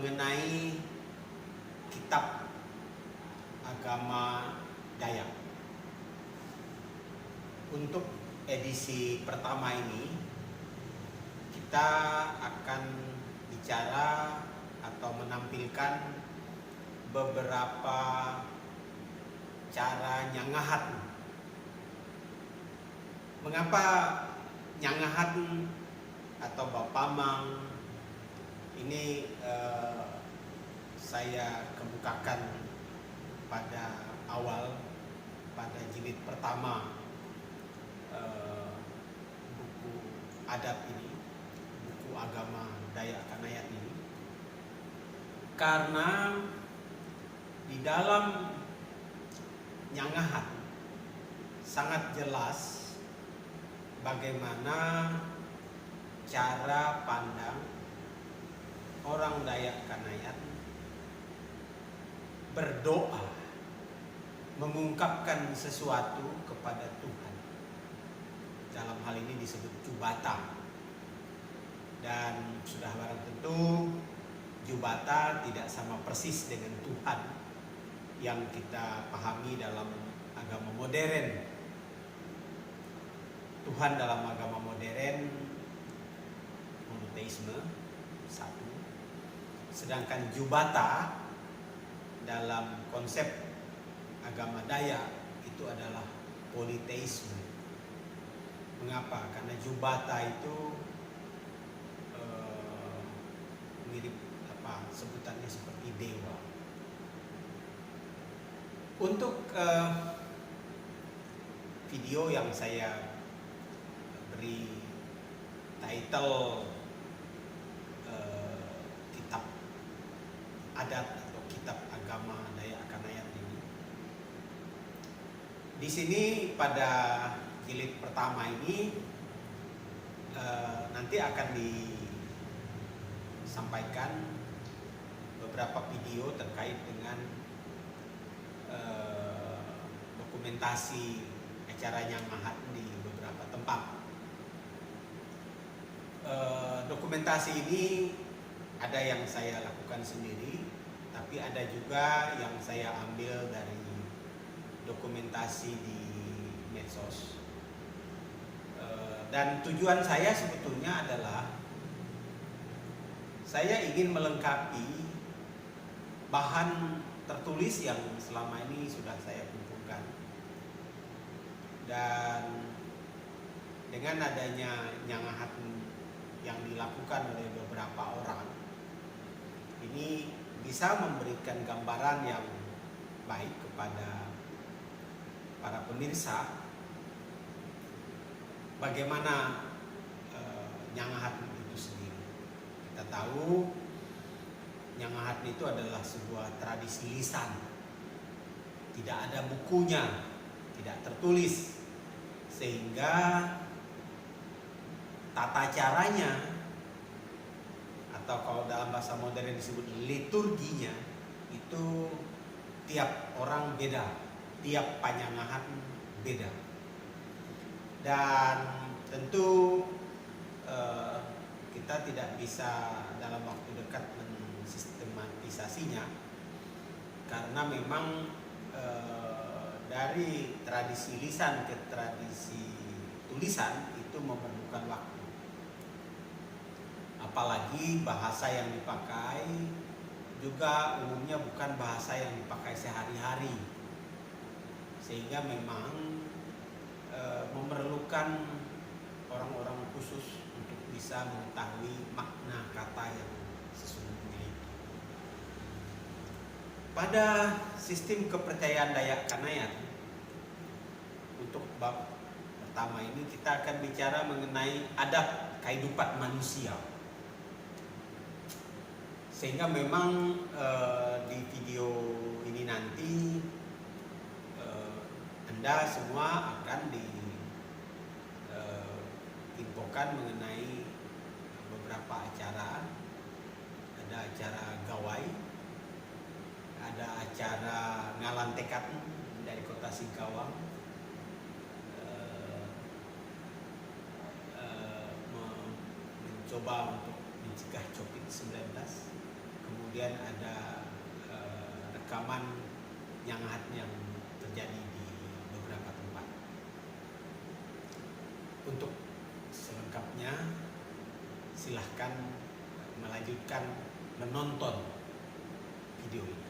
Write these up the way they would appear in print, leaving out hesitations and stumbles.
mengenai kitab agama Dayak. Untuk edisi pertama ini kita akan bicara atau menampilkan beberapa cara nyangahat. Mengapa nyangahat atau bapamang ini saya kemukakan pada awal, pada jilid pertama buku adat ini, buku agama Dayak Kanayat ini, karena di dalam nyangahat sangat jelas bagaimana cara pandang orang Dayak Kanayat berdoa, mengungkapkan sesuatu kepada Tuhan. Dalam hal ini disebut jubata. Dan sudah barang tentu jubata tidak sama persis dengan Tuhan yang kita pahami dalam agama modern. Tuhan dalam agama modern monoteisme satu, sedangkan jubata dalam konsep agama Dayak itu adalah politeisme. Mengapa? Karena jubata itu mirip sebutannya seperti dewa. Untuk video yang saya beri title kitab adat atau kitab agama Dayak Kanayat ini, di sini pada jilid pertama ini nanti akan disampaikan beberapa video terkait dengan dokumentasi acara nyangahat di beberapa tempat. Dokumentasi ini ada yang saya lakukan sendiri, tapi ada juga yang saya ambil dari dokumentasi di medsos. Dan tujuan saya sebetulnya adalah saya ingin melengkapi bahan tertulis yang selama ini sudah saya kumpulkan. Dan dengan adanya nyangahat yang dilakukan oleh beberapa orang, ini bisa memberikan gambaran yang baik kepada para pemirsa bagaimana nyangahat itu sendiri. Kita tahu nyangahat itu adalah sebuah tradisi lisan, tidak ada bukunya, tidak tertulis, sehingga tata caranya atau kalau dalam bahasa modern disebut liturginya itu tiap orang beda, tiap panyangahat beda. Dan tentu kita tidak bisa dalam waktu dekat mensistematisasinya, karena memang dari tradisi lisan ke tradisi tulisan itu memerlukan waktu. Apalagi bahasa yang dipakai juga umumnya bukan bahasa yang dipakai sehari-hari, sehingga memang memerlukan orang-orang khusus untuk bisa mengetahui makna kata yang sesungguhnya itu. Pada sistem kepercayaan Dayak Kanayat, untuk bab pertama ini kita akan bicara mengenai adat kehidupan manusia. Sehingga memang di video ini nanti Anda semua akan diinfokan mengenai beberapa acara. Ada acara gawai, ada acara ngalan tekad dari Kota Singkawang, mencoba untuk mencegah COVID-19. kemudian ada rekaman nyangat yang terjadi di beberapa tempat. Untuk selengkapnya silahkan melanjutkan menonton video ini.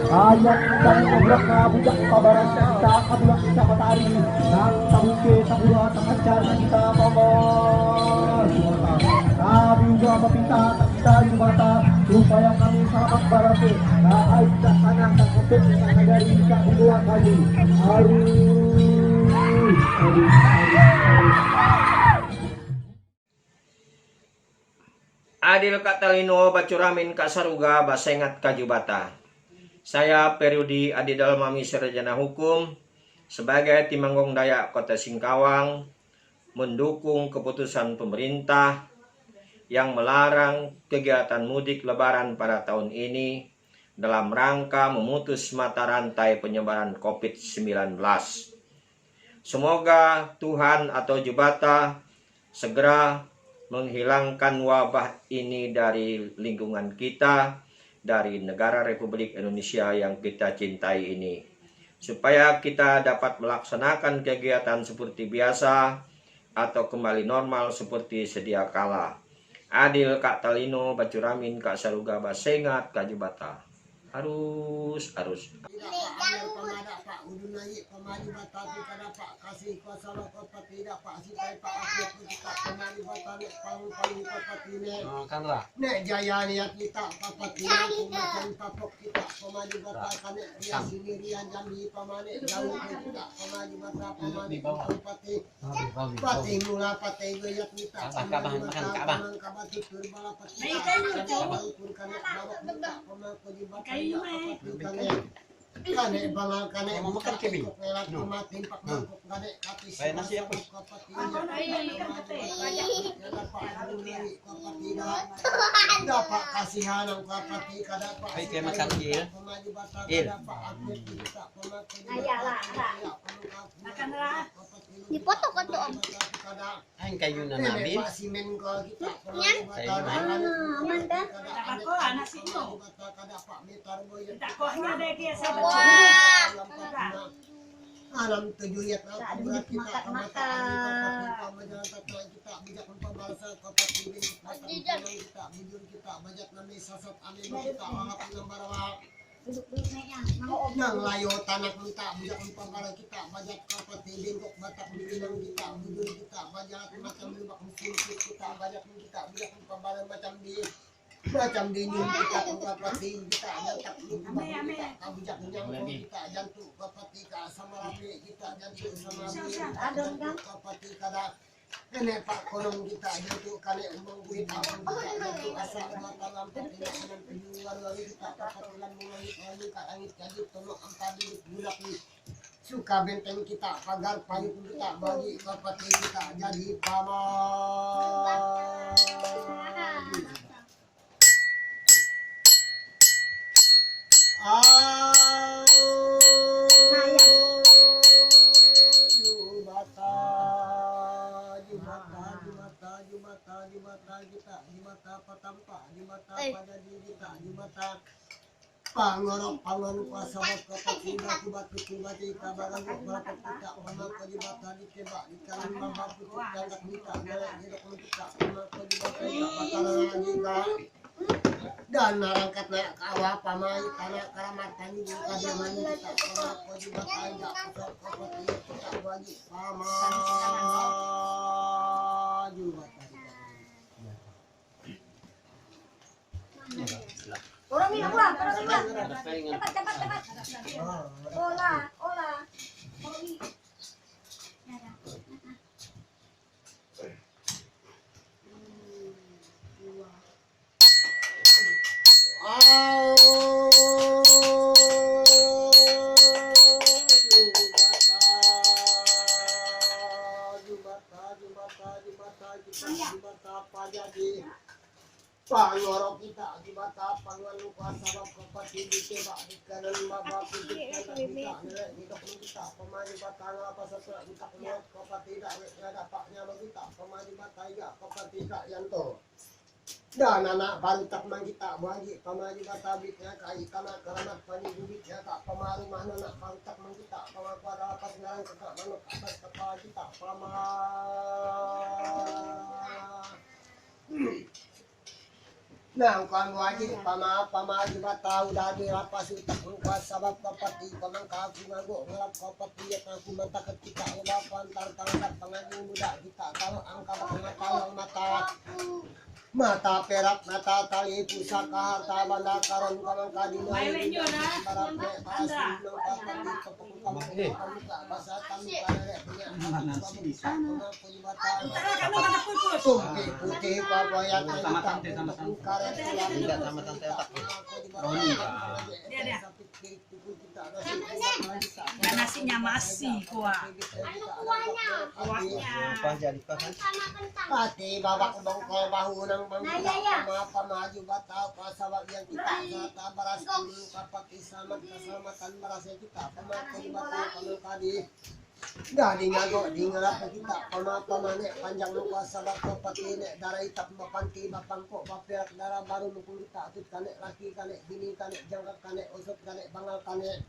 Ayat dan obrak bujak kabaran kita kabulan kita matahari dan tabuke tabura takancar kita pamor kami juga meminta kita di mata supaya kami selamat barate nah aib dan tanah dan untuk dari kebutuhan kami Adil Katalino Bacuramin Kasaruga Basengat Kajubata. Saya Periudi Adidal Mami Sarjana Hukum sebagai Timanggung Dayak Kota Singkawang mendukung keputusan pemerintah yang melarang kegiatan mudik lebaran pada tahun ini dalam rangka memutus mata rantai penyebaran COVID-19. Semoga Tuhan atau Jubata segera menghilangkan wabah ini dari lingkungan kita, dari negara Republik Indonesia yang kita cintai ini, supaya kita dapat melaksanakan kegiatan seperti biasa atau kembali normal seperti sedia kala. Adil Kak Talino Bacuramin Kak Saruga Basengat Kajubata. Harus nek jaya niat kita papatina kumacan papok kita pamali bata kane dia sendirian jambi pamane jauh kita pamali bata pamali pati pati mula pati goyat kita pamali bata pamang kabati turbala pati pun kane babak kita pamako di bata pati kane bangal kane makan kebing ngelak kumatin pak mangkok kane kapis saya nasi apa kapati dapat kasihan ang kapati kada pa ay kay makan dia dipoto ko to ay kayo na namin simen ko kita Amanda Ako, anak sino? Ako, hanya dia sa alam tuyuyat Sa adunit mata kita bijak pembalsa kapatid kita bujur kita bajak nami sasat amin kita harap ng barawa duduk-duduk na yan mangoob nang layo tanak kita bijak pembala kita bajak kapatid kok batak bilang kita bujur kita bajak macam lubak musim kita bajak kita bijak pembala macam din yung kita kung kapatid kita jantak lubak kita kabijak yang kita jantuk kapatid ka sa marami kita jantuk sa marami kapatid kada kene pak kolong kita jantuk kane umang buhit ang kita jantuk asa matalam patina ng pinyuan lagi kita kapatulan mo lagi ka angit kadit tulok ang pabilit bulak ni suka benteng kita pagar payung kita bagi kapatid kita jadi paman di mata patampa di mata pada diri kita di mata pangorok pangan pasabat kapatid batu batu kabaran berapa kita pamangko di mata di tebak di kanan mama putih jangan kita galak gedok kita pamangko di mata batalan lagi dan narangkat na kawa pamay tanah karamatan di kadiaman kita pamangko di mata jak kapatid kita bagi pamaju bata orang minum lah cepat olah Jibata pajadi pangorok kita jibata pangalu kuasa kapati ditebak di kanan baba kita hidup kita pemaji batang apa sesuatu kita kuat kapati tidak ada paknya kita pemaji batang ya kapati tidak yanto dan anak baru tak kita bagi pemaji batabitnya kai tanah keramat pani bibitnya tak pemaru mana nak baru tak kita pemaru pada apa sekarang kita manuk atas kepala kita nah kan wajib pamaji batau dari lapas utak kuat sabab kapati pamangka aku ngago ngelap kapati ya aku mata ketika udah pantar tangan pengaji muda kita kalau angka mata perak mata tali pusaka harta benda karun kamang kadina bahasa kami putih paboyan nasinya masih kuah. Pati babak bongkol bahu nang apa maju batau pasawak yang kita kata baras dulu kapati selamat keselamatan barasnya kita pemakai batau kalau tadi dari ngago di ngelap kita pamane panjang lupa sabak kapati nek darah hitam bapanti bapangko baperak darah baru nukul kita atut kane laki kane bini kane jangka kane usut kane bangal kane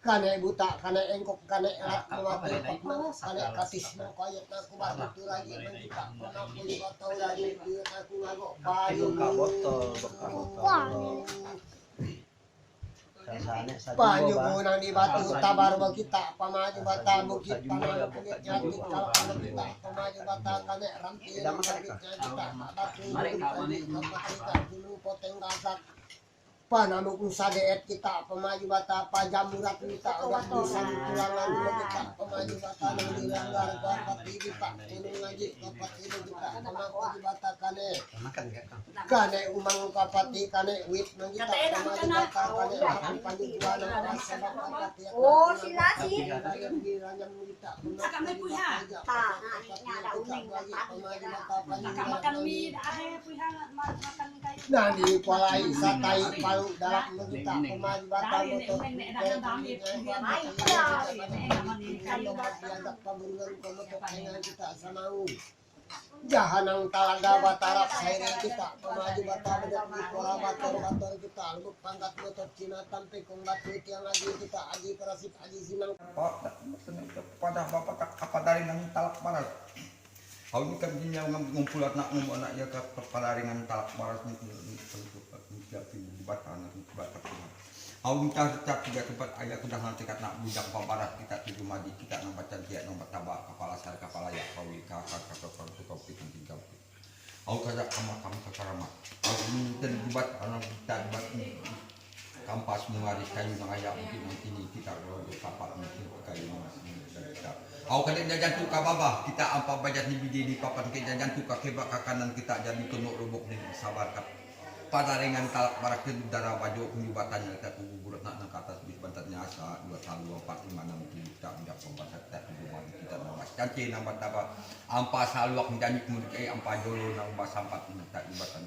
kane buta kane engkok kane elat mewakili pakma kane katis mau kayat aku batu lagi kita aku batau lagi aku ngago payu payu nang di batu tabar kita pamaju bata bukit pamaju kulit jati kalau kita pamaju bata kane rampi kita batu kita dulu poteng gasak panamukung sadeet kita pemaju bata pajamurat kita udah bisa tulangan kita pemaju bata nang dilanggar kapati kita ini lagi kapati kita pemaju bata kane umang kapati kane wit nang kita pemaju bata kane akan panjuan nang sabab kapati Oh, sila si. Kami punya. Makan mie dah punya makan kayu. Nah di kualai satai palu dalam kita pemaju bata motor kita samau jahanang talaga batarap saya kita pemaju bata bedak di kuala bator kita lubuk pangkat motor Cina tampe kong batu yang lagi kita aji kerasik aji sinang pada bapak tak apa dari nang talak barat. Hau ni kan jinya ngumpulat nak anak ya ke padaringan talak barat ni jadi batan batak. Hau minta setiap tiga tempat ayah sudah nanti kat nak bujang barat kita tuju madi kita nak baca dia nak bataba kepala saya kepala ya kau kakak kau tinggal. Hau kada kamu kekarama. Hau ini terlibat anak kita buat kampas mengaris kayu nang ayah mungkin ini kita kapal mungkin kayu kita. Au kadang jantung ka babah kita apa bajat ni bidi di papan ke jantung ka kebak kanan kita jadi tunuk rubuk ni sabar kap. Pada ringan talak barak ke darah baju kunjubatannya kita tunggu bulat nak ke atas bis bantatnya asa 2 tahun 4 5 6 kita tidak pembatas kita nama canci nama taba ampa saluak menjanji kemudian ampa jolo nama sampat minta ibatan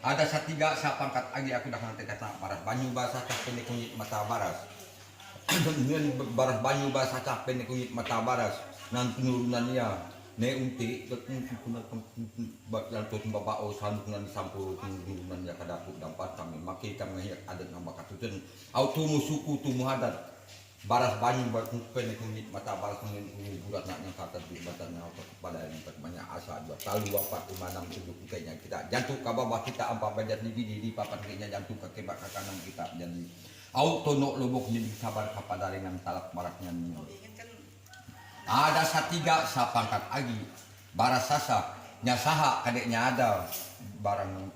ada satiga sapangkat agi aku dah nanti kata baras banyu bahasa pendek kunyit mata baras dengan baras banyu bahasa pendek kunyit mata baras nan penurunannya ne unti lantos babao sanduk nan sampul pengurunan ya kadapuk dampat kami maki kami adat nama katuten auto suku tumu hadat baras banyu pen kunyit mata baras mungkin bulat nak yang kata di batannya apa kepada yang banyak asa dua talu apa manam tujuh kayaknya kita jantung kababah kita apa bajat ni di papan kayaknya jantung kaki bak kanan kita jadi auto no lubuk ni sabar kepada dengan talak baraknya ni ada satiga sapangkat agi baras sasa nyasaha kadeknya ada barang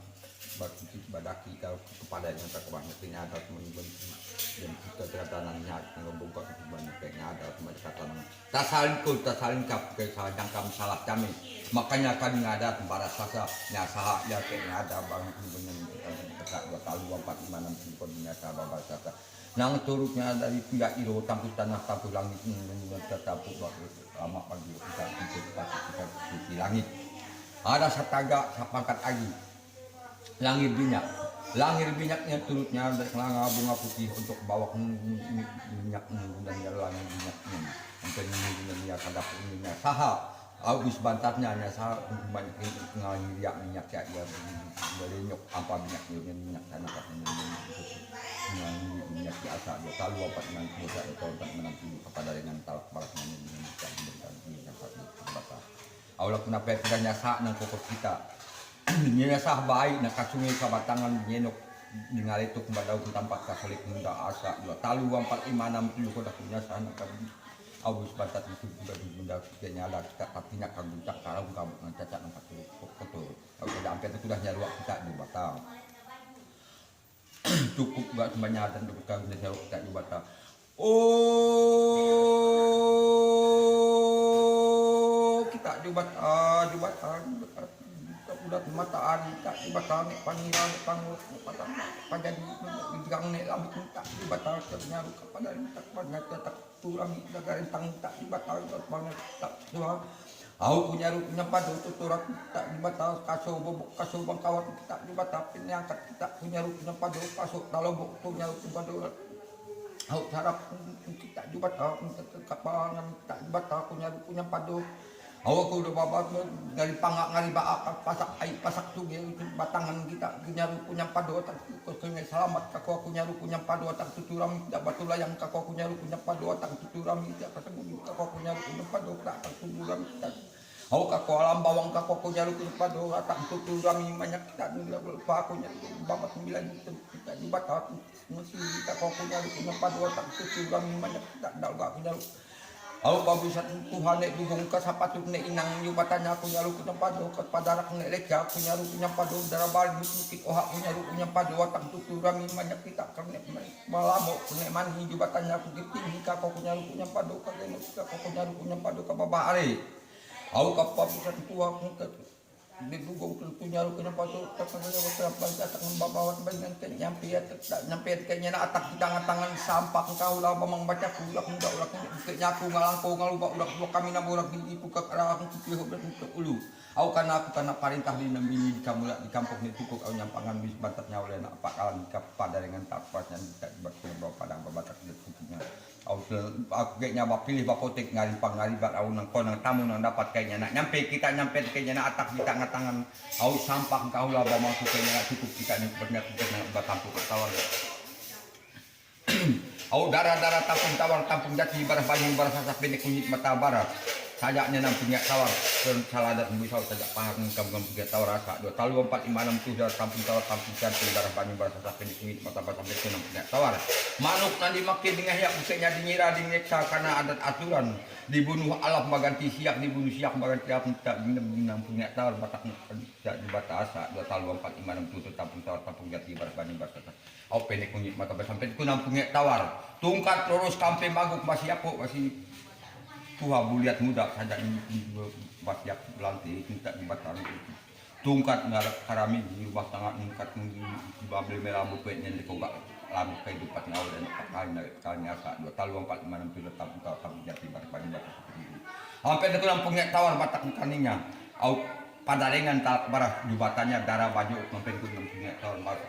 badaki kalau kepada yang terkebangnya ada teman-teman dan kita terdatannya ngebongkar banyaknya ada teman-teman tasalin kap ke jangkam salah kami makanya kami ada baras sasa nyasaha ya kadeknya ada barang teman-teman kita 2 tahun 4 5 6 tahun nyata babar sasa Nang turutnya dari pihak iro tampuk tanah tampuk langit tampuk lama pagi kita di langit. Ada sataga sapangkat agi. Langit minyaknya turutnya dari selanga bunga putih untuk bawa minyak dan langit minyaknya. Untuk minyak kadap minyak saha. Agus bantatnya hanya saha banyak ngalami minyak ya dari nyok apa minyak tanah minyak biasa dia selalu apa dengan muda atau menanti kepada dengan talak barat minyak batas. Allah pun apa yang nyasa nang pokok kita. Nyasa baik nak kasungi kabatangan nyenok dengan itu kembali aku tampak katolik muda asa dua talu 456 kau dah punya sana kan. Awis bantat itu juga benda nyala kita kakinya kagum tak karang kamu cacat nampak foto. Kalau sudah sampai itu sudah nyaruak kita di Batam. Cukup enggak semuanya dan bukan nyaruak kita di Batam. Oh kita di Batam udah mataan kita di Batam pangiran pangut pada di gang nek lambut kita di Batam nyaruak kepada tak pada tak turang negara tang tak dibatal banget tak doang. Aku punya padu tuturak tak dibatal kaso bobok kaso bangkawat tak dibatal yang tak punya punya padu kaso talobok punya padu. Aku harap kita dibatal kapangan tak dibatal punya padu. Aku udah bapak dari pangak ngari baak pasak tu batangan kita punya padu tak kena selamat aku nyaru punya padu tak tuturam tak batulah yang aku nyaru punya padu tak tuturam tak ketemu aku nyaru punya padu tak tuturam tak aku alam bawang aku nyaru punya padu tak tuturam banyak tak lupa aku nyaru bapak 9 kita dibatal mesti aku nyaru punya padu tak tuturam banyak tak aku nyaru. Aku bisa Tuhan nek dugong ka sapatu nek inang nyubatanya aku nyaru punya padu ke padarak nek lega aku nyaru punya padu darabal bukit oh aku nyaru punya padu watak tuturami banyak kita karena malamo nek mani jubatannya aku tinggi ka aku nyaru punya padu ka nek aku nyaru punya padu ka babare. Aku kapal bisa tua aku di dugong nyaru punya padu tak kaya berapa tak membawat bagian nyampe kayaknya na atak di tangan sampah kau lah memang baca kulak muda ulah kayaknya aku ngalangkau ngaluba ulah kami naburak di ibu ke arah aku tuh untuk ulu. Aku karena perintah di nambini di kamu di kampung ni tukuk au nyampangan bis bantatnya oleh nak pakalan kepada dengan tapasnya tidak berkumpul padang babatak di tukuknya. Aku kayaknya pilih bapotek ngari pangaribat au nang konang tamu nang dapat kayaknya nak nyampe kayaknya nak atak di tangan au sampah kau lah bawa masuk kayaknya cukup kita ni pernah kita nak batampu tawar. Au darah tampung jati barah banyu barah sasak pendek kunyit mata barat. Sajaknya nang punya tawar salah dat bisa sajak paham kamu punya tawar rasa 2 talu 4 5 6 7 tampung tawar tampung jati barah banyu barah sasak pendek kunyit mata barat sampai nang punya tawar. Manuk nanti makin dengan yak busanya dinyira dinyeksa karena adat aturan dibunuh alam baganti siak dibunuh siak baganti apa tak nang punya tawar batak tidak dibatasa 2 talu 4 5 6 7 tampung tawar tampung jati barah banyu barah sasak. Au pendek kunyit mata barat sampai nang punya tawar. Tungkat terus kampe maguk masih apa masih Tuha buliat muda saja ini batiak lantai minta dibatal tungkat ngarak karami di rumah tangga tungkat di babel merah bupetnya di kogak lalu kehidupan awal dan kalinya asa 2 talu 4 5 6 7 tahun jati pada sampai itu lampungnya tawar batak kaninya au padarengan talak barah jubatannya darah baju sampai itu lampungnya tawar batak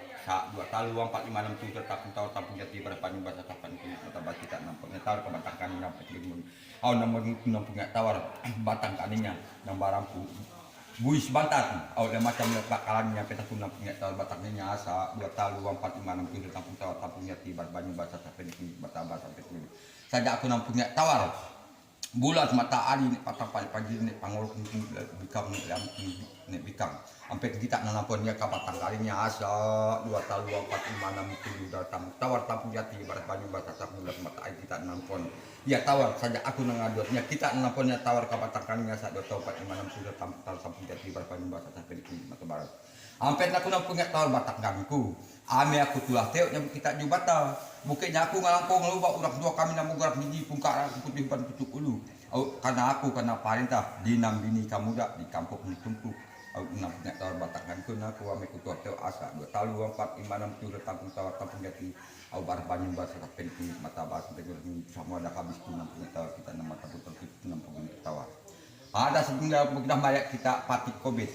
2 talu 4 5 6 7 tahun jati pada panjang bahasa kapan kita baca kita nampungnya tawar kebatakan sampai itu au nomor nang punya tawar batang kaninya nang barampu buis bantat au le macam bakalan nyampe tak nang punya tawar batangnya asa 2 talu 4 5 6 7 tampung tawar tampungnya tiba banyu bahasa sampai di bata-bata sampai itu saja aku nang punya tawar bulat mata ali ni patang pagi ni panguruk ni bikam ni bikam sampai kita nanapon dia kapatang kalinya asa 2 talu 4 5 6 7 datang tawar tampung jati barat banyu bahasa bulat mata ali kita nanapon ya tawar saja aku nangadotnya kita naponnya tawar kapatang kalinya asa 2 talu 4 5 6 7 tampung jati barat banyu bahasa sampai di mata barat sampai aku nang punya tawar batak gangku ame aku tulah teoknya kita jubata bukitnya aku ngalangkong lupa udah 2 kami namu gerak gigi pungkara putih pan pucuk ulu karena aku karena perintah dinam bini kamu dak di kampung ni tumpu Aku nak tawar batangan ku nak ku ame ku teu asa 2 talu 4 5 6 7 tampung tawar tampung jati au bar banyu bar sa penting mata bas dengan sama ada habis ku nampung tawar kita nama tabu tertib nampung tawar. Ada sebenarnya begitu banyak kita patik covid.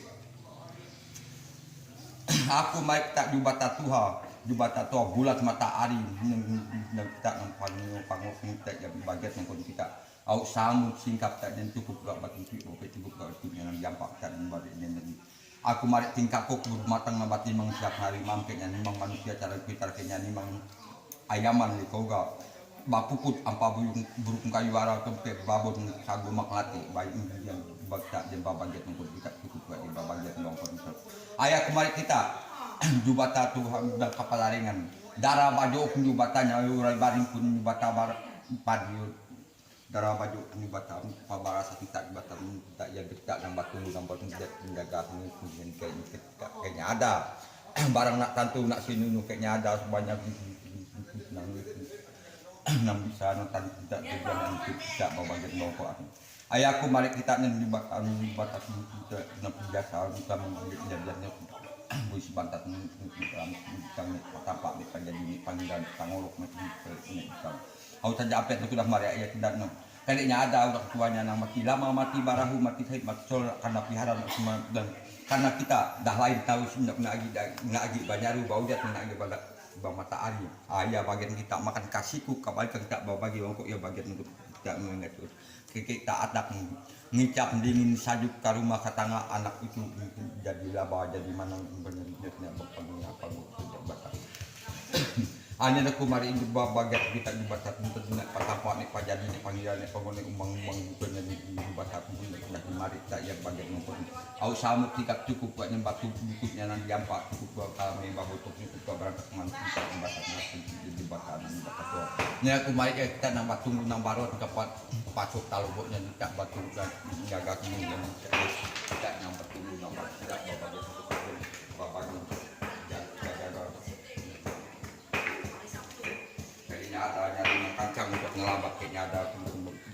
Aku mai tak jubata tuha bulat matahari kita nampak pangok kita yang bagian yang kita au samut singkap tak dan cukup gak batu cukup gak yang jampak tak dan balik ini aku mari tingkap kok matang nabati mang siap hari mampeknya nimang manusia cara kita kenya nimang ayaman di koga bapuput ampa burung kayu ara tempe babon sagu maklati baik yang bakta dan babaget untuk kita cukup gak di babaget nongkon ayah kemari kita jubata Tuhan dan kepala ringan darah baju jubatanya urai baring pun jubata bar padiur darah baju jubata pabarasa kita jubata tak ya dekat dan batu gambar tidak menjaga kemudian kayaknya ada barang nak tantu nak sinu kayaknya ada sebanyak nang bisa nonton tidak tujuan tidak babagian bawah ayahku mari kita jubata kita nak biasa kita menjadinya buis bantat kami tapak di panjang panggilan tangolok macam ini au saja apa itu sudah mari ayat tidak no kadiknya ada orang tuanya nang mati lama mati barahu mati haid mati sol karena piharan semua dan karena kita dah lain tahu sudah ngagi banyaru bau jat ngagi badak bang matahari ayah bagian kita makan kasihku kabal kita bawa bagi orang kok ya bagian untuk tidak mengatur kita adak ngicap dingin sajuk ke rumah katanga anak itu jadi laba jadi mana benar-benarnya berpangnya apa batas hanya aku mari itu bagian kita di batas untuk nak patapa ni pajadi ni panggilan ni pangone umang-umang bukannya di batas pun nak mari tak ya bagian nombor au samut tikap cukup buatnya batu bukutnya nan jampak cukup kami babotok itu berangkat kita di batas di batas ni aku mari kita nang batu nang barot kapat pasok taluboknya tidak batu dan jaga kemudian tidak nang batu nang tidak babagian jaga kayaknya ada nyari kancang untuk ngelabat kayaknya ada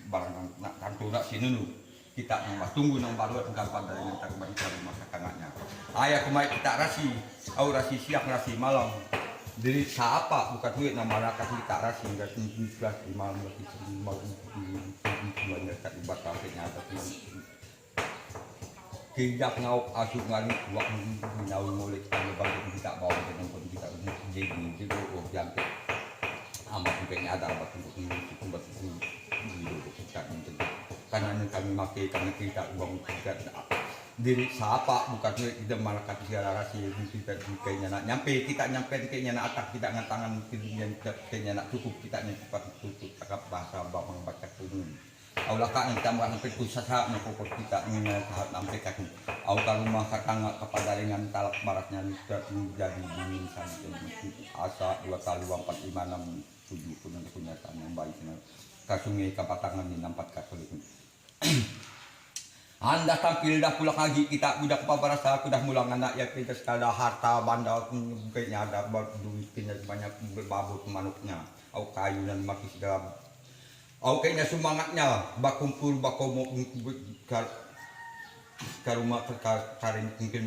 barang nak kantor nak sini nu kita nang tunggu nang barot gampang dari nang bagi rumah kakaknya ayah kemai kita rasi au rasi siang rasi malam diri siapa bukan duit nama rakyat kita rasi enggak 19 malam lebih mau tujuannya tak dibatalkan ada tidak ngau asuk ngali waktu nyau mulai kita bagi kita bawa dengan kita jadi oh jangkit amat kayaknya ada apa untuk membuat kita karena kami makai karena kita uang tidak diri siapa bukan duit kita malah kasih segala rasi kita kayaknya nak nyampe kita nyampe kayaknya nak atak kita dengan tangan kayaknya nak cukup kita cepat tutup cakap bahasa bang baca kunun aulah kan kita mau sampai pusat hak nak pokok kita ingin tahap sampai kaki au kalau rumah katanga kepada dengan talak baratnya sudah menjadi dingin sampai asa 2 kali 4 5 6 7 pun punya yang baik kasungi kapatangan ni nampak kasulit anda tampil dah pulang lagi kita udah kepabarasa aku dah mulang anak ya kita sekali harta banda kayaknya ada duit banyak berbabut manuknya au kayu dan maki segala au kayaknya semangatnya bakumpul bakomo ke rumah karing mungkin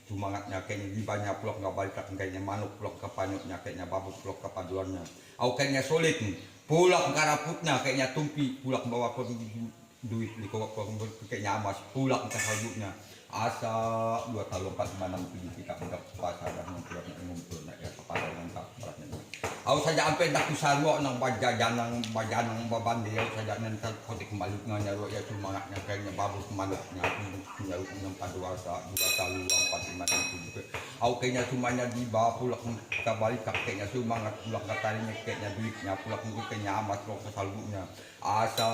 semangatnya kayaknya di banyak pulang nggak balik kayaknya manuk pulang ke panyuknya kayaknya babut pulang ke paduannya au kayaknya solid pulang ke raputnya kayaknya tumpi pulang bawa ke duit di kok kayaknya amas pulang ke halunya asa 2 tahun 4 6 kita udah pasar dan ngumpul nak ya kepada yang tak beratnya au saja sampai dak kusarwo nang bajanang babande ya saja nan kotik kembali nganyaro ya semangatnya kayaknya babus manaknya nyaru nang paduasa 2 tahun 4 5 6 au kayaknya semuanya di bawah pulang ke balik kayaknya semangat pulang ke tarinya kayaknya duitnya pulang kayaknya amas ke salbunya asa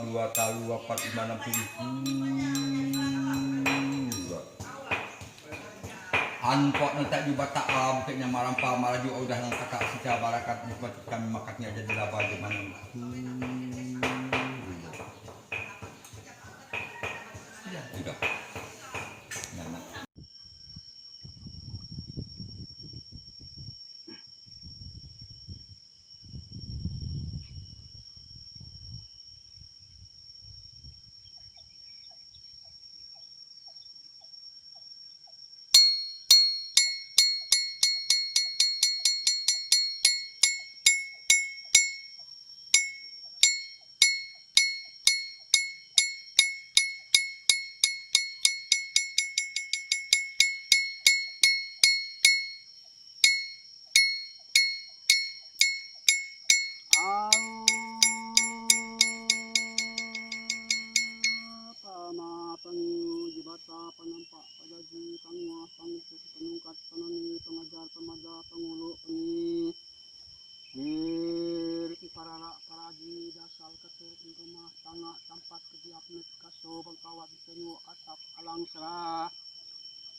2 tahun 4 5 6 anpok nanti juga tak bukitnya marampa maraju udah nang kakak secara barakat buat kami makatnya jadi laba di mana tidak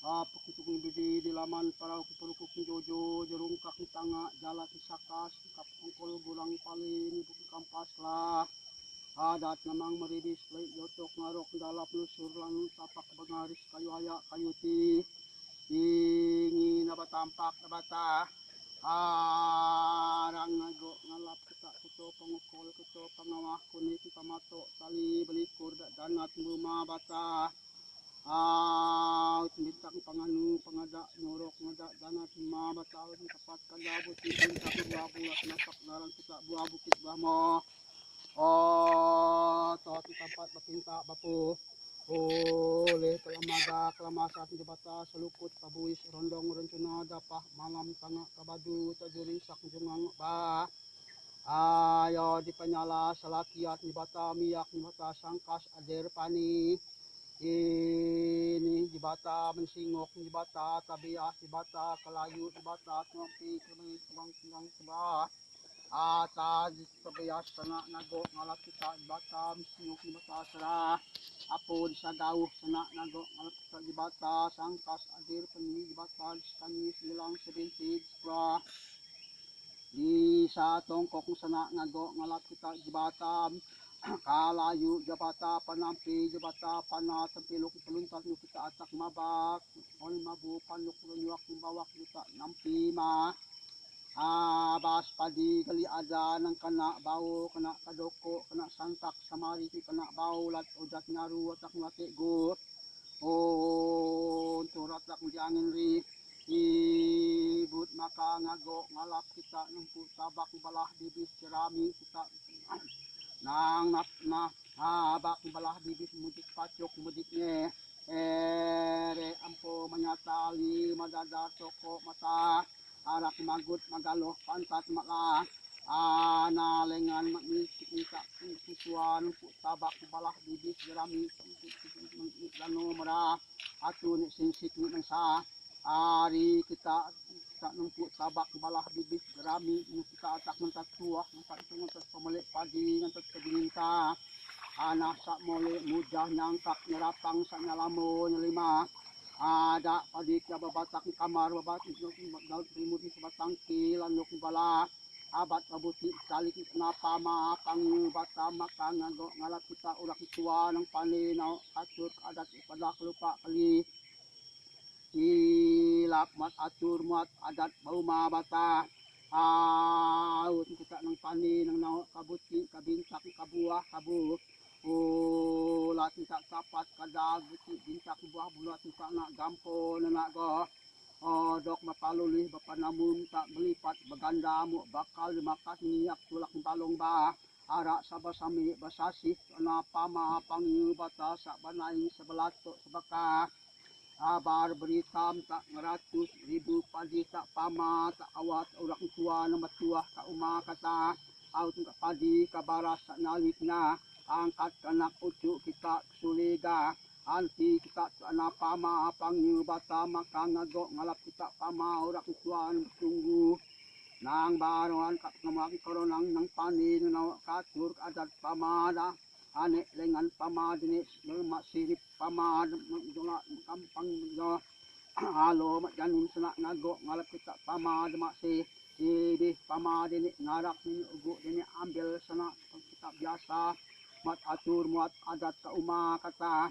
pakutuk ni bidi di laman para kupulukuk ni jojo jerungkak ni tanga jalat ni sakas kap ongkol gulang palin ibu kampas lah adat namang meridis baik jotok ngarok dalap lusur lang tapak bengaris kayu ayak kayu ti ingi nabatampak nabata arang ngago ngalap kita kuto pengukol kuto pangawah kunik pamato tali belikur danat buma bata bintang panganu pangada nyorok ngada danat lima batahun tepat kadabut bintang dua bulan napak larang kita buah bukit bamo toh tempat bapinta bapu oleh kelamaga kelamasa jebata selukut pabuis rondong rencana dapah malam tangak kabadu tajuri sakjungang ba ayo dipanyala salakiat jebata miyak jebata sangkas ader pani ini jibata mensingok jibata tabiah jibata kelayu jibata ngopi kemeng kembang sebelah ata tabiah sana nago ngalap kita jibata mensingok jibata serah apo disagauh sana nago ngalap kita jibata sangkas adir peni jibata diskani silang sebinti sebelah di sa tongkok sana nago ngalap kita jibata kalayu jabata panampi jabata panat tempiluk peluntar nu kita atak mabak ol mabu panuk nyuak bawak kita nampi ma abas padi kali ada nang kena bau kena kadoko kena santak samari kena bau lat ujat nyaru atak mati go turat tak angin ri ibut maka ngago ngalap kita nempu tabak balah bibis cerami kita nang na habak balah bibis mudik pacok mudiknya ere ampo menyatali madadar toko mata arak magut magaloh pantat maklah ana lengan maknisik minta kusuan tabak balah bibis jerami lano merah atu ni singsik ni mensa hari kita tak numpuk tabak balah bibis gerami kita tak mentat tuah mentat mentat pemilik padi mentat kebininta anak sak molek mujah nyangkak nyerapang sak nyalamo nyelima ada padi kia babatak kamar babatak daud primut ni sebatang kilan nuk bala abad kabuti kali kenapa ma pangu bata makang ngago ngalap kita urak tua nang pane nau atur adat pada lupa kali ilap mat atur mat adat bau ma bata out kita nang pani nang nau kabuti kabintak kabuah kabu ulat kita kapat kada buti bintak buah bulat kita nak gampo nak go dok mapalulih bapanamun tak melipat begandamu bakal dimakas niak tulak balong ba arak sabasami basasih napa ma pangiu bata sak banai sebelah tok sebaka kabar berita tak 100.000 padi tak pama tak awat orang tua nama tua tak umah kata au tak padi kabaras tak naliknya angkat kanak ucuk kita suliga anti kita na pama pangiu bata maka ngagok ngalap kita pama orang tua tunggu nang baruan kat ngamang koronang nang pani nang katur adat pamada ane lengan pamad ni lemak sirip pamad jonga kampang jo halo mak janun senak ngagok ngalap kita pamad mak si ibih pamad ni ngarak ni ugu ni ambil senak kita biasa mat atur muat adat ka umah kata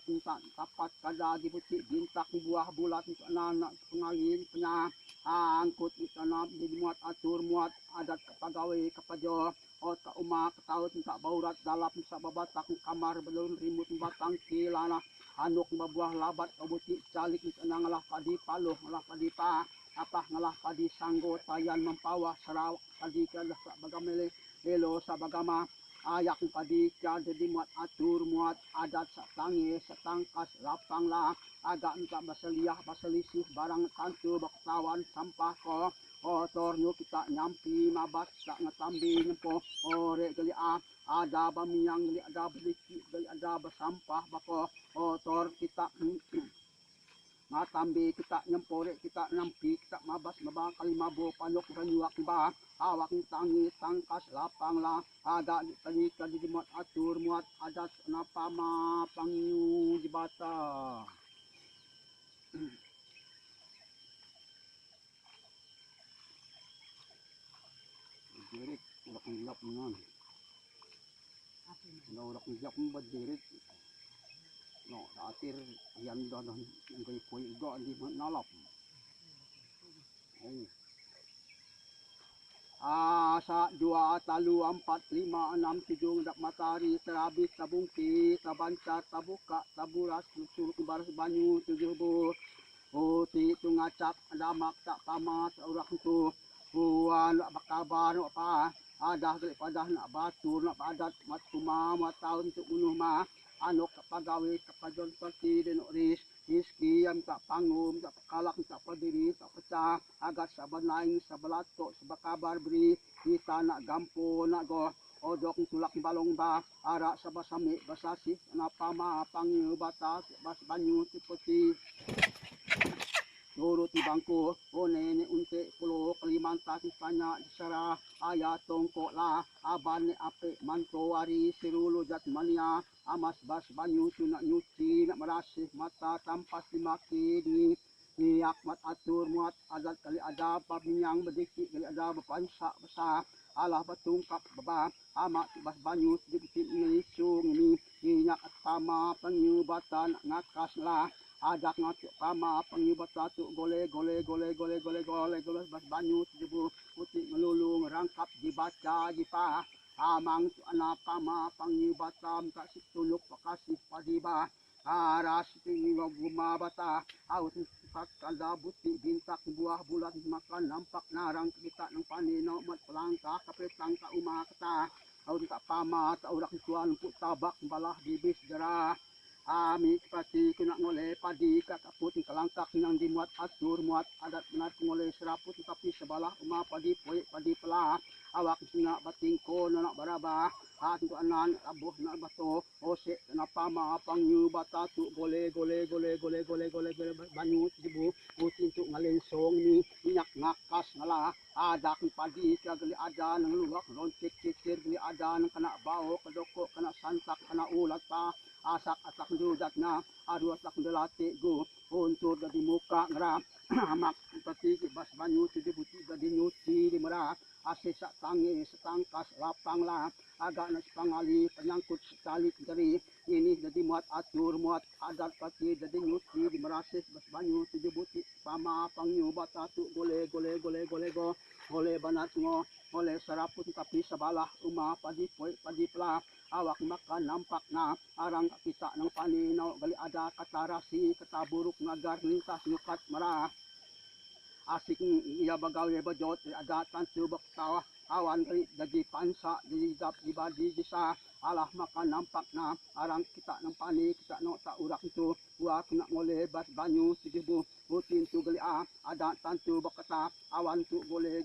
tinta tapat kada dibuti bintak buah bulat untuk anak pengawin penya angkut sana di muat atur muat adat pegawai kepajo ot ka umah ketaut tak baurat dalap sa babatak kamar belum rimut batang kilana anuk babuah labat kabuti calik sana ngalah padi paloh ngalah padi pa apa ngalah padi sanggo tayan mempawah sarawak padi kalah bagamele elo sa bagama ayak padi jadi muat atur muat adat satangi satangkas lapang lah agak minta baseliah baselisih barang tantu baktawan sampah ko otor nyo kita nyampi mabas tak ngetambi nempo ore gali ada bamiang gali ada beliki gali ada basampah bako otor kita ngatambi kita nyempore kita nyampi kita mabas mabakal mabo panok ranyuak ba awak tangi tangkas lapang lah ada tadi tadi muat atur muat adat napa ma pangiu jibata bijak berdiri no atir yang doon gay po do di nalap sa 2, 3, 4, 5, 6, 7 dak matahari terabis tabungki tabancar tabuka taburas suluk baras banyu 7 o ti tungacak damak tak pamas urak tu buan bakabar pa adah daripada nak batur nak padat mat kuma mat tahun tu bunuh mah anok kapagawi kapajon perti denok riski yang tak pangum tak kalak tak padiri tak pecah agat sabanaing sabalato sabakabar beri kita nak gampo nak go odok tulak balong ba arak sabasami basasi napa ma pangi batas bas banyu tipoti Nurut di bangku, one ne unte pulo Kalimantan tanya disara ayat tongkok lah aban ne ape manto wari sirulu jat mania amas bas banyu tu nak nyuci nak merasih mata tanpa dimaki ni akmat atur muat adat kali ada pabinyang berdikit kali ada berpansak besar Allah bertungkap beba amat bas banyu sedikit ngelisung ini minyak atama penyubatan ngakas lah ajak ngatuk kama pengibat satu gole bas banyu sejebu putih melulung rangkap dibaca jipa amang tu anak kama pengibatam kasih tuluk pakasih padiba aras tinggi guma bata aus sifat kala buti bintak buah bulan makan nampak narang kita nang panino mat pelangkah kapetang ka uma kata au tak pama tak urak tuan put tabak balah bibis gerah Ami pati kena ngoleh padi kakaput kalangkak yang dimuat atur muat adat benar ngoleh seraput tapi sebalah uma padi poe padi pelah awak sina batingko nak baraba untuk anan abuh nak bato ose kenapa ma pangyu batatu gole banyu jibu utin untuk ngalensong ni minyak ngakas ngalah ada padi kageli ada nang luwak loncek cecer geli ada nang kena bau kedokok kena santak kena ulat pa asak dudat na aduh asak delate go untuk dari muka ngeram amak pati bas banyu tu dibuti dari nyuci di merah ase sak tangi setangkas lapang lah agak nas pangali penyangkut sekali dari ini jadi muat atur muat adat pati jadi nyuci di merasis bas banyu tu dibuti pama pangyu batatu gole banat ngo oleh sarapun tapi sebalah rumah padi pelah awak makan nampak na arang kita nang panino gali ada kata rasi kata buruk ngagar lintas nyukat merah asik ia bagawe bejot ada tantu bektawa awan jadi pansa jadi dibadi bisa alah makan nampak na arang kita nang pani kita no tak urak itu gua kena ngoleh bas banyu sejibu butin tu gali ada tantu bekata awan tu gole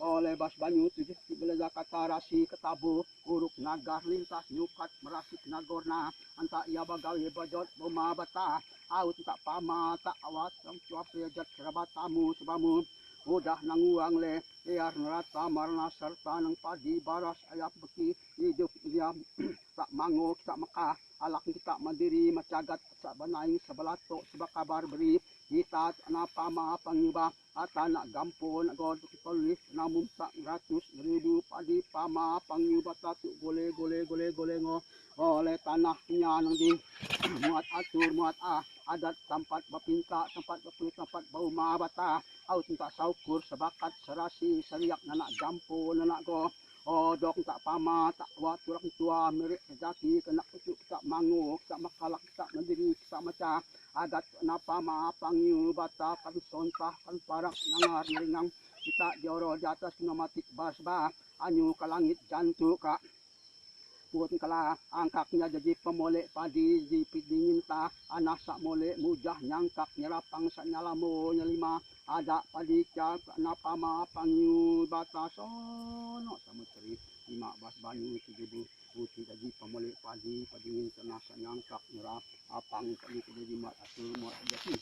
oleh bas banyu tu belajar kata rasi ketabu uruk nagar lintas nyukat merasik nagorna anta ia bagawe bejot boma bata au tak pama tak awat sang cuape jat kerabat tamu sebamu udah nanguang le biar nerata marna serta nang padi baras ayap beki hidup dia tak mangok tak mekah alak kita mandiri macagat sak banaing sebelato sebab kabar beri kita napa ma pangiba ata nak gampo nak god polis namun tak 100.000 padi pama pangiba satu gole ngo oleh tanahnya nang di muat atur muat adat tempat bapinta tempat bapul tempat bau mabata au tak saukur sebakat serasi seriak nanak gampo nanak go dok tak pama tak kuat orang tua mirik rezeki kena pucuk tak manguk tak makalak tak mandiri tak macam adat napa ma pangyu bata kan sontah kan parak nangar ringang kita joro di atas pneumatik basba anyu ke langit jantu kak buat kala angkaknya jadi pemolek padi di dingin ta anak sak molek mujah nyangkak nyerapang sak nyalamo nyelima ada padi cak napa ma pangyu bata sono sama ceri 15 banyu 7.000 putih jadi pemolek padi dingin kena sak nyangkak nyerap apang kali ke di mat atur muat jadi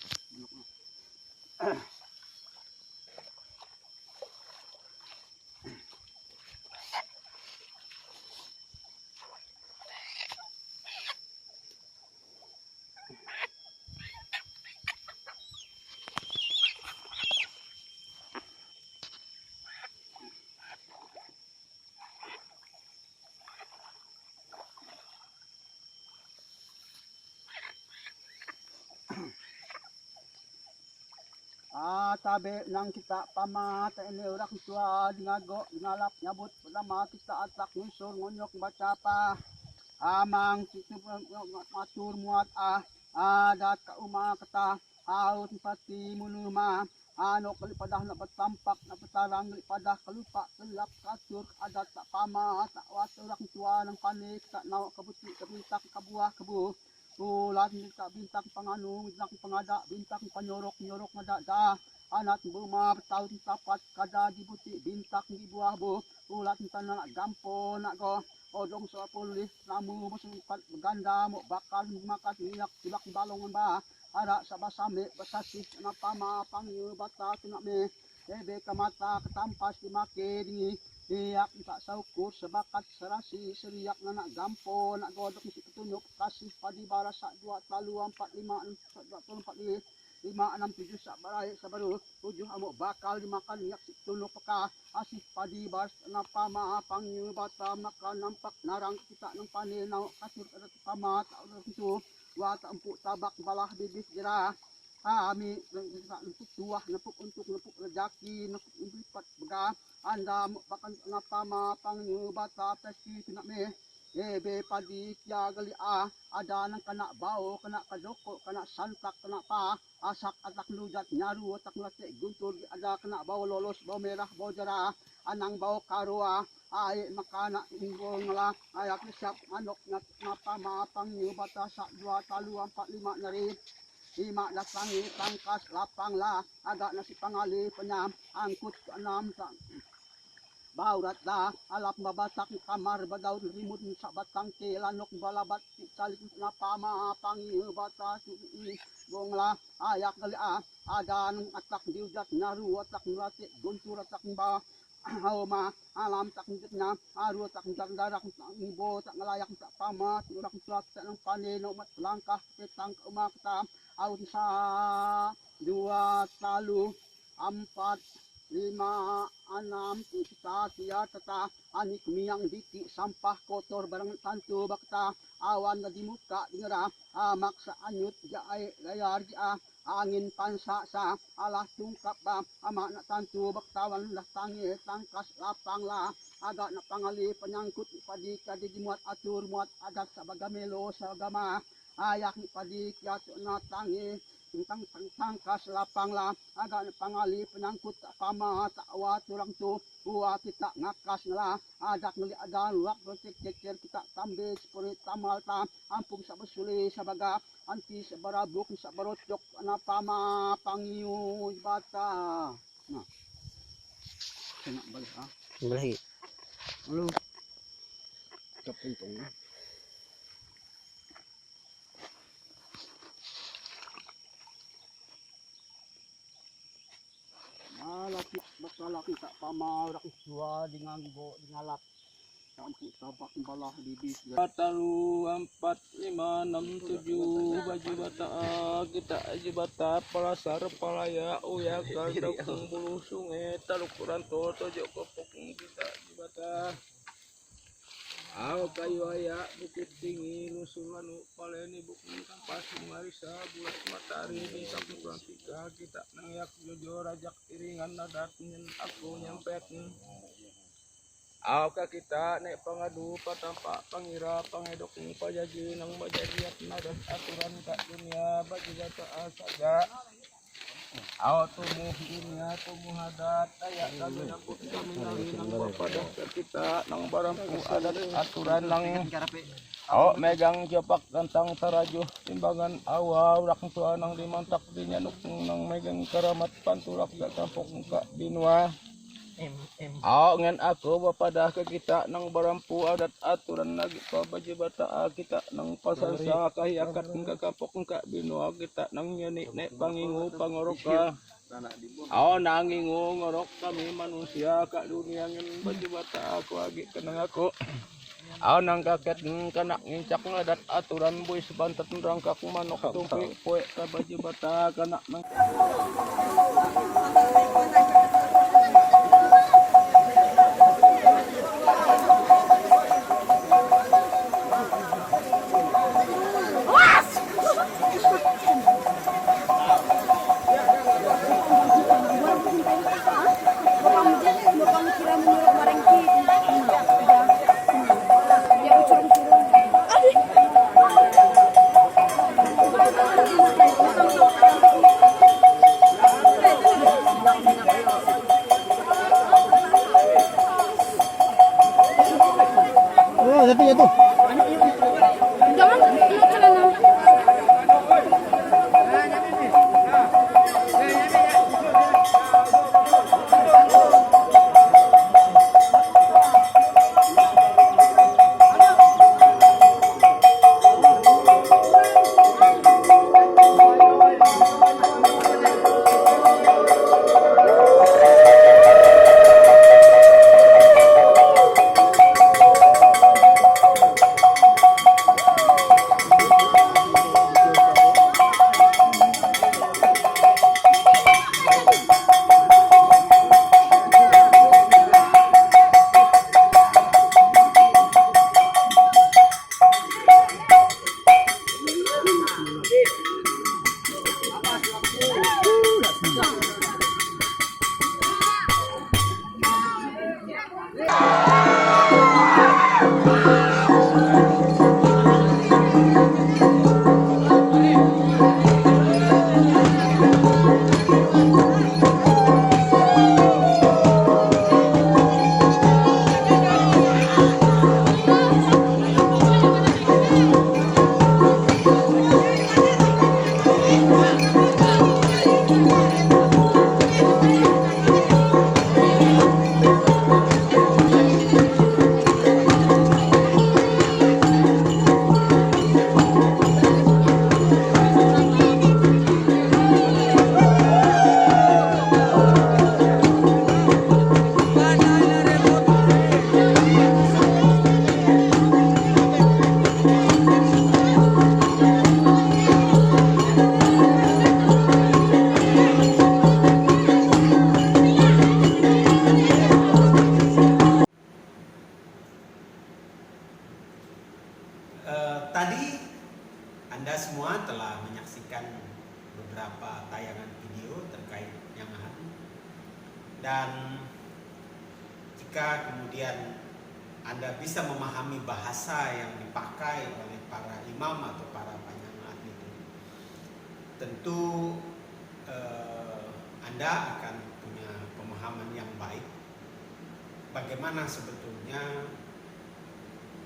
Tabi nang kita pamata ini urak tua ngago ngalap nyabut pertama kita atak ngisur ngonyok baca pa amang situ matur muat adat ka uma kata aut pati munuma ano kalipadah na batampak na batarang kalipadah kalupa kelap kasur adat tak pama tak wat urak tua ng panik tak nawa kabuti kabintak kabuah kabu ulat minta bintang panganu bintang pangada bintang panyorok nyorok ngada anak buma bertahun tapat kada dibuti bintang di buah bu ulat minta nak gampo nak go odong so polis namu musumpat ganda mo bakal makat niak tulak balong ba ara sabasame basasi na pama pangyu bata tunak me ebe kamata ketampas dimake dingi iyak tak saukur sebakat serasi seriak nak gampo nak godok misi petunjuk kasih padi barasa 2 talu 4 5 6 4 5 6 7 sabarai sabaru 7 amuk bakal dimakan yak petunjuk peka asih padi baras napa ma pangyu batam maka nampak narang kita nang pane nau kasur ada pama tak itu wa tak empuk tabak balah bibis jera kami untuk tuah nepuk untuk nepuk rezeki nepuk lipat bega anda bahkan ngapa ma pangyu bata pesi nak me ebe padi kya gali ada nang kena bau kena kadoko kena santak kena pa asak atak lujat nyaru atak late guntur ada kena bau lolos bau merah bau jera anang bau karua ai makana inggo ngala ayak siap manok ngapa ma pangyu bata sak 2 talu 4 5 nari 5 lasangi tangkas lapang la agak nasi pangali penyam angkut ke 6 baurat da alap babatak kamar badaud rimut sa batang ke lanok balabat salik napa ma pangi bata gongla ayak gali ada nang atak diujat naru atak nulati guntur atak ba hauma alam tak na aru tak darak ibo tak ngelayak tak pama turak turak tak nang paneno mat langkah petang umak ta aun sa 2 talu 4 5 6 kita tia tata anik miyang diti sampah kotor barang tantu bakta awan na di muka dingera maksa anyut jaay layar ja angin pansa sa alah tungkap ba ama na tantu baktawan lah tangi tangkas lapang la agak na pangali penyangkut padi kadi dimuat atur muat adat sa bagamelo sa agama ayak ni padi kya na tangi tentang tangkas lapang la agak pangali penangkut tak pama tak awat orang tu buat kita ngakas ngala adak ngeli ada luak protek cecer kita tambe sepuri tamal tam ampung sabesuli sabaga anti sabarabuk sabarocok na pama pangiu bata nah kena balik Balik. halo kapentong laki bakalaki tak pama rak iswa dengan go dingalak sampai tabak balah bibis talu 4 5 6 7 baju bata kita aja bata palasar palaya uya kardakung bulu sungai talukuran tojo kopong kita aja bata aw kayu aya bukit tinggi lusulan paleni bukit kampas marisa bulat matahari bisa kurang 3 kita nangyak jojo rajak iringan nadat aku nyampe aw ka kita nek pangadu patampak pangira pangedok pajaji nang majadiat nadat aturan ka dunia bagi jata asaga aw tumuh dunia tumuh adat ayak kami nyambut kami nang bapadah kita nang barampu adat aturan nang aw megang japak tentang tarajuh timbangan awal rak tua nang dimantak dinyanuk nang megang karamat panturak ka kampung ka binwa aw ngan aku bapadah ke kita nang barampu adat aturan lagi pa bajibata kita nang pasarsa kahiakat ka kapok ka binwa kita nang nyani nek pangingu pangoroka aw nangingu ngorok kami manusia ka dunia ngan bajibata aku agi kenang aku aw nang kaket kanak ngincak ngadat aturan boy sebantat rangkak manok tumpi poe ka bajibata kanak nang Tadi Anda semua telah menyaksikan beberapa tayangan video terkait nyangahan, dan jika kemudian Anda bisa memahami bahasa yang dipakai oleh para imam atau para penyangahan itu, tentu Anda akan punya pemahaman yang baik bagaimana sebetulnya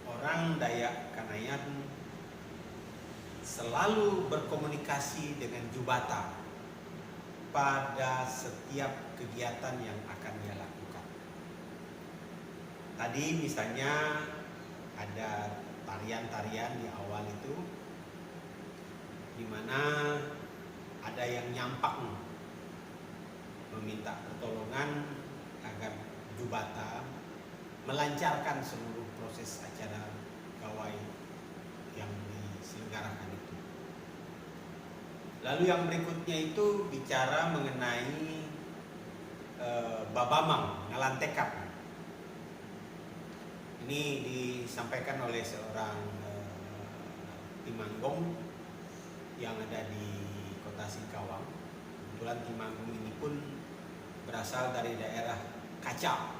orang Dayak Kanayan selalu berkomunikasi dengan Jubata pada setiap kegiatan yang akan dia lakukan. Tadi misalnya ada tarian-tarian di awal itu, di mana ada yang nyampak meminta pertolongan agar Jubata melancarkan seluruh proses acara gawai yang diselenggarakan itu. Lalu yang berikutnya itu bicara mengenai babamang, ngalantekap. Ini disampaikan oleh seorang Timanggong yang ada di kota Singkawang. Kebetulan Timanggong ini pun berasal dari daerah Kacau,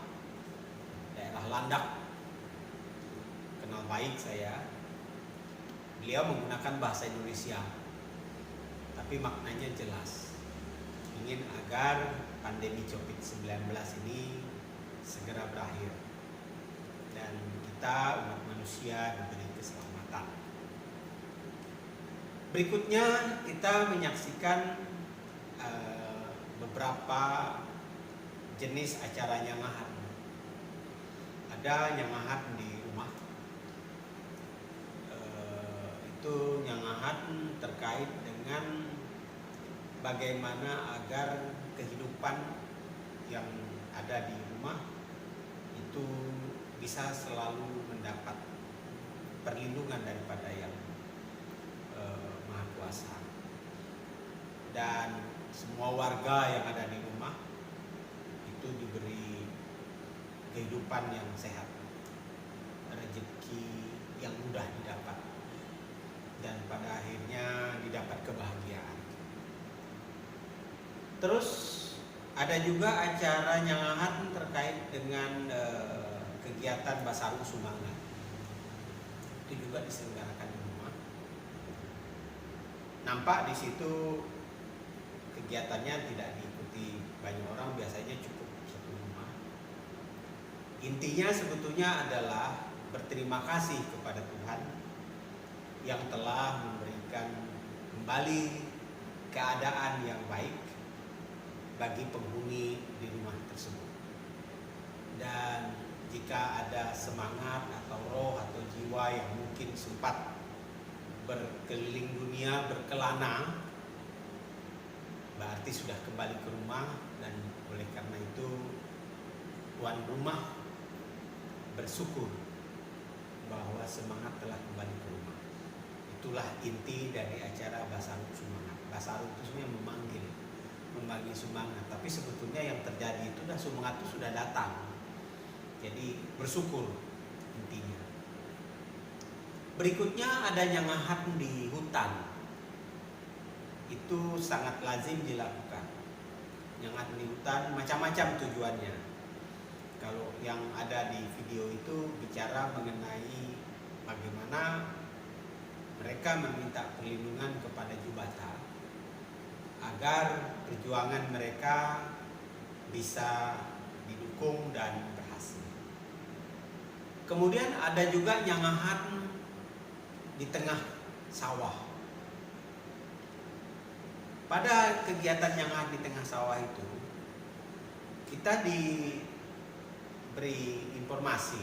daerah Landak. Kenal baik saya. Beliau menggunakan bahasa Indonesia, tapi maknanya jelas. Ingin agar pandemi COVID-19 ini segera berakhir dan kita umat manusia diberi keselamatan. Berikutnya kita menyaksikan beberapa jenis acara nyangahan. Ada nyangahan di rumah, itu nyangahan terkait dengan bagaimana agar kehidupan yang ada di rumah itu bisa selalu mendapat perlindungan daripada yang Maha Kuasa, dan semua warga yang ada di rumah itu diberi kehidupan yang sehat, rezeki yang mudah didapat, dan pada akhirnya didapat kebahagiaan. Terus ada juga acara nyangahan terkait dengan kegiatan Basaru Sumbangan. Itu juga diselenggarakan di rumah. Nampak di situ kegiatannya tidak diikuti banyak orang, biasanya cukup satu rumah. Intinya sebetulnya adalah berterima kasih kepada Tuhan yang telah memberikan kembali keadaan yang baik bagi penghuni di rumah tersebut. Dan jika ada semangat atau roh atau jiwa yang mungkin sempat berkeliling dunia berkelana, berarti sudah kembali ke rumah, dan oleh karena itu tuan rumah bersyukur bahwa semangat telah kembali ke rumah. Itulah inti dari acara Basaru Semangat. Basaru itu sebenarnya membagi semangat, tapi sebetulnya yang terjadi itu semangat itu sudah datang. Jadi bersyukur intinya. Berikutnya ada nyangahan di hutan. itu sangat lazim dilakukan. Nyengat di hutan macam-macam tujuannya. Kalau yang ada di video itu bicara mengenai bagaimana mereka meminta perlindungan kepada Jubata agar perjuangan mereka bisa didukung dan berhasil. Kemudian ada juga nyangahan di tengah sawah. Pada kegiatan nyangahan di tengah sawah itu, kita diberi informasi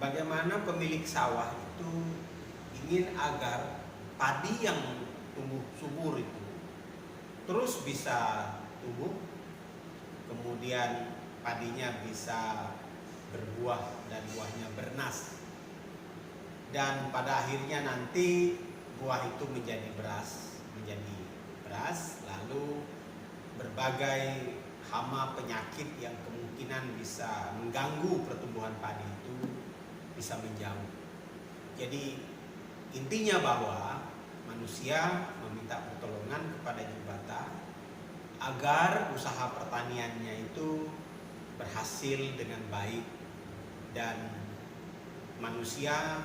bagaimana pemilik sawah itu ingin agar padi yang tumbuh subur itu terus bisa tumbuh, kemudian padinya bisa berbuah dan buahnya bernas, dan pada akhirnya nanti buah itu menjadi beras, lalu berbagai hama penyakit yang kemungkinan bisa mengganggu pertumbuhan padi itu bisa menjauh. Jadi intinya bahwa manusia meminta pertolongan kepada Jubata agar usaha pertaniannya itu berhasil dengan baik, dan manusia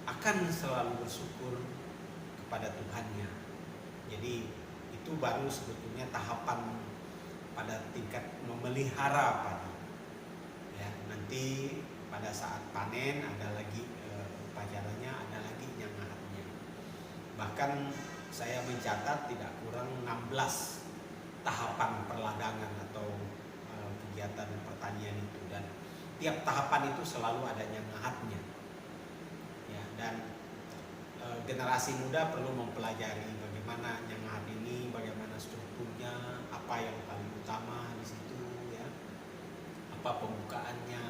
akan selalu bersyukur kepada Tuhannya. Jadi itu baru sebetulnya tahapan pada tingkat memelihara padi. Ya, nanti pada saat panen ada lagi upacaranya, ada lagi nyangahannya. Bahkan saya mencatat tidak kurang 16 tahapan perladangan atau kegiatan pertanian itu, dan tiap tahapan itu selalu ada nyangahannya. Ya, dan generasi muda perlu mempelajari bagaimana nyangahan ini, bagaimana strukturnya, apa yang paling utama di situ, ya, apa pembukaannya,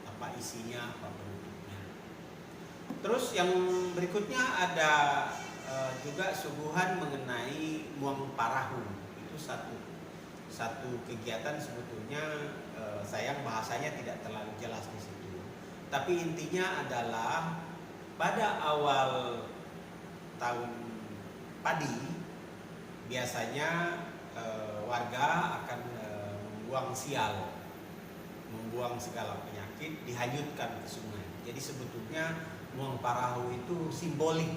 apa isinya, apa penutupnya. Terus yang berikutnya ada juga suguhan mengenai muang parahu. Itu satu kegiatan sebetulnya sayang bahasanya tidak terlalu jelas di situ. Tapi intinya adalah pada awal tahun padi biasanya warga akan membuang sial, membuang segala penyakit, dihanyutkan ke sungai. Jadi sebetulnya muang parahu itu simbolik.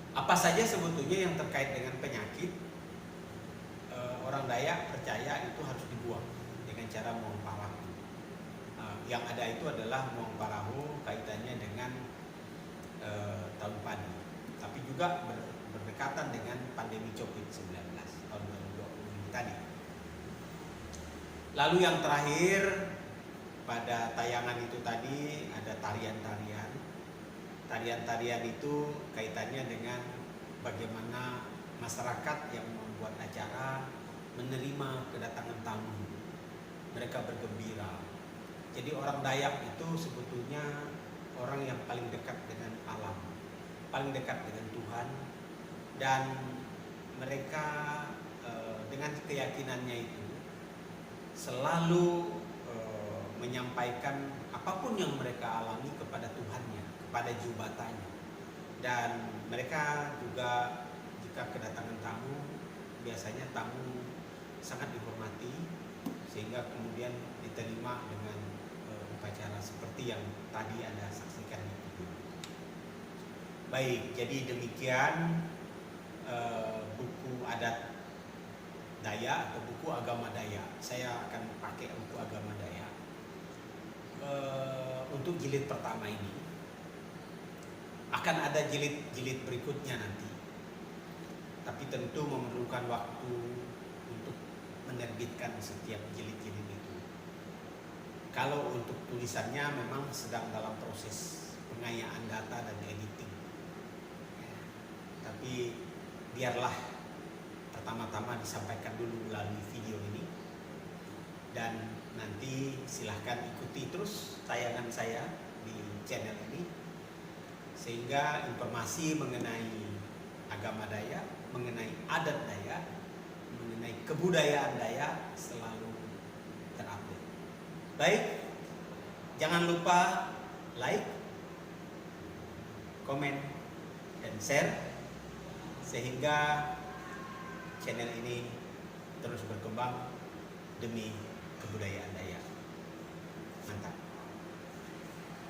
Apa saja sebetulnya yang terkait dengan penyakit, orang Dayak percaya itu harus dibuang dengan cara muang parahu. Yang ada itu adalah muang parahu kaitannya dengan tahun padi, tapi juga berdekatan dengan pandemi COVID-19 tahun 2020 ini tadi. Lalu yang terakhir pada tayangan itu tadi ada tarian-tarian. Tarian-tarian itu kaitannya dengan bagaimana masyarakat yang membuat acara menerima kedatangan tamu. Mereka bergembira. Jadi orang Dayak itu sebetulnya orang yang paling dekat dengan alam, paling dekat dengan Tuhan, dan mereka dengan keyakinannya itu selalu menyampaikan apapun yang mereka alami kepada Tuhannya, kepada Jubatanya. Dan mereka juga jika kedatangan tamu, biasanya tamu sangat dihormati sehingga kemudian diterima dengan upacara seperti yang tadi Anda saksikan di video. Baik, jadi demikian buku adat Dayak atau buku agama Dayak. Saya akan pakai buku agama Dayak untuk jilid pertama ini. Akan ada jilid-jilid berikutnya nanti, tapi tentu memerlukan waktu untuk menerbitkan setiap jilid-jilid itu. Kalau untuk tulisannya memang sedang dalam proses pengayaan data dan editing, ya, tapi biarlah pertama-tama disampaikan dulu melalui video ini, dan nanti silahkan ikuti terus tayangan saya di channel ini, sehingga informasi mengenai agama Dayak, mengenai adat Dayak, mengenai kebudayaan Dayak selalu terupdate. Baik, jangan lupa like, komen, dan share sehingga channel ini terus berkembang demi kebudayaan Dayak. Mantap.